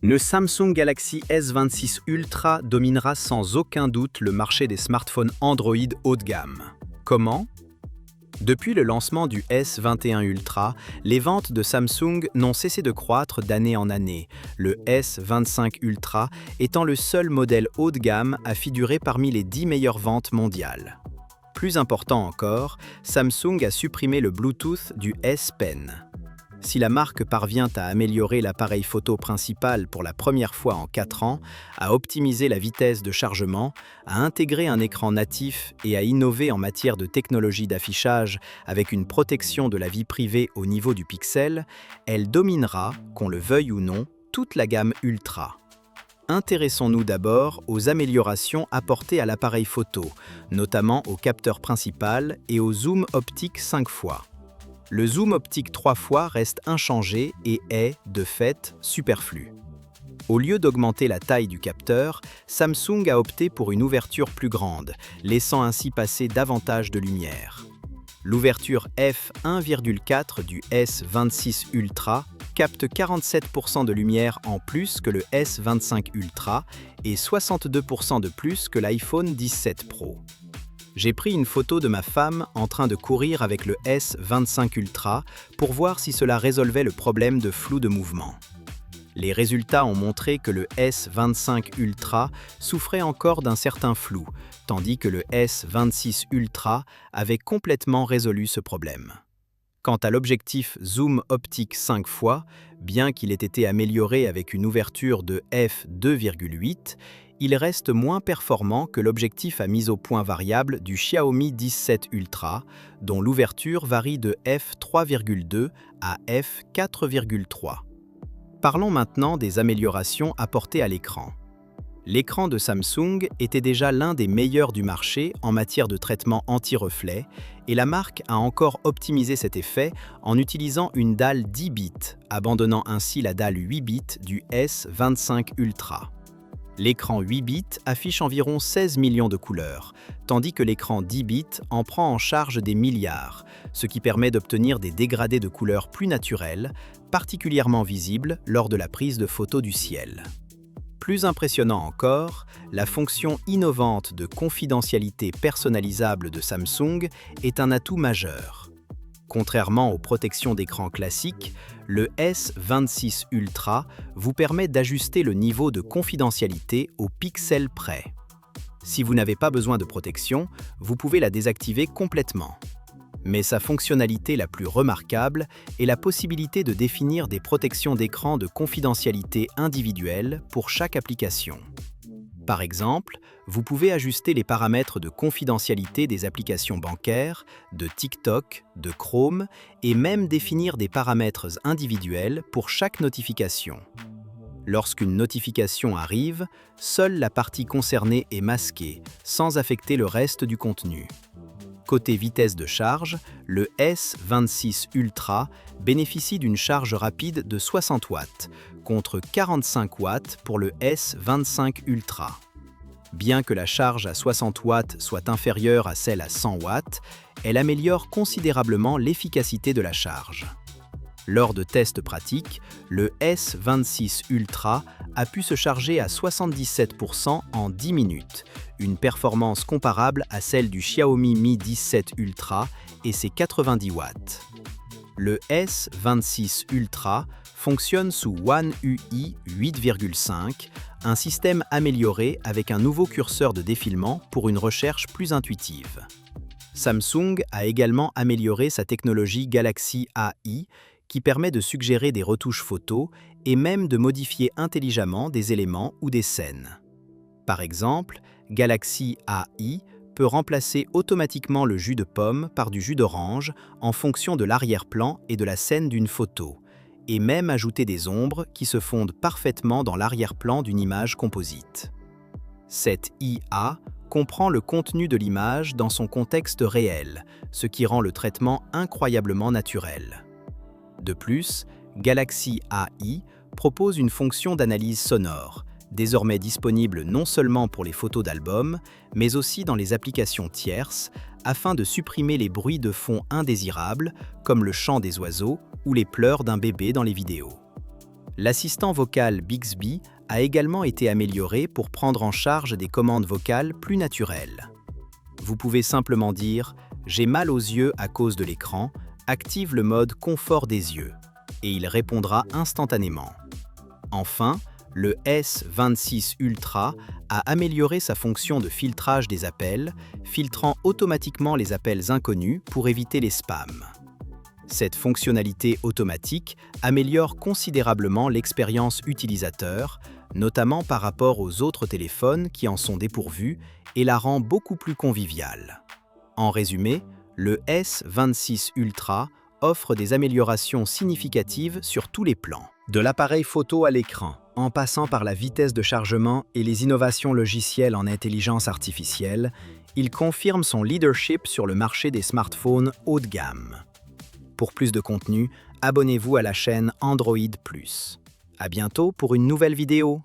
Le Samsung Galaxy S26 Ultra dominera sans aucun doute le marché des smartphones Android haut de gamme. Comment? Depuis le lancement du S21 Ultra, les ventes de Samsung n'ont cessé de croître d'année en année, le S25 Ultra étant le seul modèle haut de gamme à figurer parmi les 10 meilleures ventes mondiales. Plus important encore, Samsung a supprimé le Bluetooth du S Pen. Si la marque parvient à améliorer l'appareil photo principal pour la première fois en 4 ans, à optimiser la vitesse de chargement, à intégrer un écran natif et à innover en matière de technologie d'affichage avec une protection de la vie privée au niveau du pixel, elle dominera, qu'on le veuille ou non, toute la gamme Ultra. Intéressons-nous d'abord aux améliorations apportées à l'appareil photo, notamment au capteur principal et au zoom optique 5 fois. Le zoom optique 3 fois reste inchangé et est, de fait, superflu. Au lieu d'augmenter la taille du capteur, Samsung a opté pour une ouverture plus grande, laissant ainsi passer davantage de lumière. L'ouverture f1,4 du S26 Ultra capte 47% de lumière en plus que le S25 Ultra et 62% de plus que l'iPhone 17 Pro. J'ai pris une photo de ma femme en train de courir avec le S25 Ultra pour voir si cela résolvait le problème de flou de mouvement. Les résultats ont montré que le S25 Ultra souffrait encore d'un certain flou, tandis que le S26 Ultra avait complètement résolu ce problème. Quant à l'objectif zoom optique 5 fois, bien qu'il ait été amélioré avec une ouverture de f2,8, il reste moins performant que l'objectif à mise au point variable du Xiaomi 17 Ultra, dont l'ouverture varie de f3,2 à f4,3. Parlons maintenant des améliorations apportées à l'écran. L'écran de Samsung était déjà l'un des meilleurs du marché en matière de traitement anti-reflet, et la marque a encore optimisé cet effet en utilisant une dalle 10 bits, abandonnant ainsi la dalle 8 bits du S25 Ultra. L'écran 8 bits affiche environ 16 millions de couleurs, tandis que l'écran 10 bits en prend en charge des milliards, ce qui permet d'obtenir des dégradés de couleurs plus naturels, particulièrement visibles lors de la prise de photos du ciel. Plus impressionnant encore, la fonction innovante de confidentialité personnalisable de Samsung est un atout majeur. Contrairement aux protections d'écran classiques, le S26 Ultra vous permet d'ajuster le niveau de confidentialité au pixel près. Si vous n'avez pas besoin de protection, vous pouvez la désactiver complètement. Mais sa fonctionnalité la plus remarquable est la possibilité de définir des protections d'écran de confidentialité individuelles pour chaque application. Par exemple, vous pouvez ajuster les paramètres de confidentialité des applications bancaires, de TikTok, de Chrome et même définir des paramètres individuels pour chaque notification. Lorsqu'une notification arrive, seule la partie concernée est masquée, sans affecter le reste du contenu. Côté vitesse de charge, le S26 Ultra bénéficie d'une charge rapide de 60 watts, contre 45 watts pour le S25 Ultra. Bien que la charge à 60 watts soit inférieure à celle à 100 watts, elle améliore considérablement l'efficacité de la charge. Lors de tests pratiques, le S26 Ultra a pu se charger à 77% en 10 minutes, une performance comparable à celle du Xiaomi Mi 17 Ultra et ses 90 watts. Le S26 Ultra fonctionne sous One UI 8,5, un système amélioré avec un nouveau curseur de défilement pour une recherche plus intuitive. Samsung a également amélioré sa technologie Galaxy AI, qui permet de suggérer des retouches photos et même de modifier intelligemment des éléments ou des scènes. Par exemple, Galaxy AI peut remplacer automatiquement le jus de pomme par du jus d'orange en fonction de l'arrière-plan et de la scène d'une photo, et même ajouter des ombres qui se fondent parfaitement dans l'arrière-plan d'une image composite. Cette IA comprend le contenu de l'image dans son contexte réel, ce qui rend le traitement incroyablement naturel. De plus, Galaxy AI propose une fonction d'analyse sonore, désormais disponible non seulement pour les photos d'albums, mais aussi dans les applications tierces, afin de supprimer les bruits de fond indésirables, comme le chant des oiseaux ou les pleurs d'un bébé dans les vidéos. L'assistant vocal Bixby a également été amélioré pour prendre en charge des commandes vocales plus naturelles. Vous pouvez simplement dire « J'ai mal aux yeux à cause de l'écran », active le mode confort des yeux, et il répondra instantanément. Enfin, le S26 Ultra a amélioré sa fonction de filtrage des appels, filtrant automatiquement les appels inconnus pour éviter les spams. Cette fonctionnalité automatique améliore considérablement l'expérience utilisateur, notamment par rapport aux autres téléphones qui en sont dépourvus, et la rend beaucoup plus conviviale. En résumé, le S26 Ultra offre des améliorations significatives sur tous les plans. De l'appareil photo à l'écran, en passant par la vitesse de chargement et les innovations logicielles en intelligence artificielle, il confirme son leadership sur le marché des smartphones haut de gamme. Pour plus de contenu, abonnez-vous à la chaîne Android+. À bientôt pour une nouvelle vidéo.